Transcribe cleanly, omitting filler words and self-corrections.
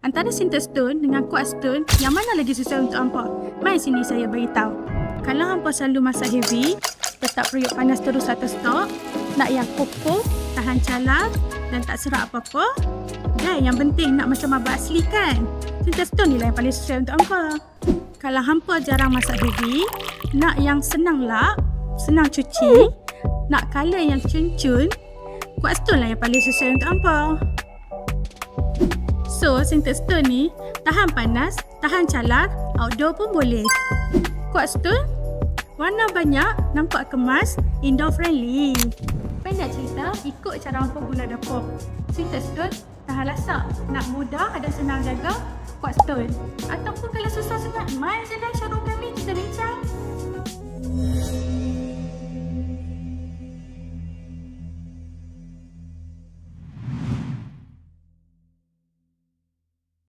Antara sinter stone dengan quartz stone, yang mana lagi susah untuk hampa? Mai sini saya beritahu. Kalau hampa selalu masak heavy, tetap periuk panas terus atau stok, nak yang kokoh, tahan calar dan tak serak apa-apa, dan yang penting nak macam abang asli kan? Sinter stone ni lah yang paling susah untuk hampa. Kalau hampa jarang masak heavy, nak yang senang lap, senang cuci, nak colour yang cun-cun, quartz stone lah yang paling susah untuk hampa. So, sinter stone ni tahan panas, tahan calar, outdoor pun boleh. Quartz stone, warna banyak, nampak kemas, indoor friendly. Pendek cerita, ikut cara hampa guna dapur. Sinter stone, tahan lasak, nak mudah dan senang jaga, quartz stone. Ataupun kalau susah sangat, mai je lah showroom kami, kita bincang.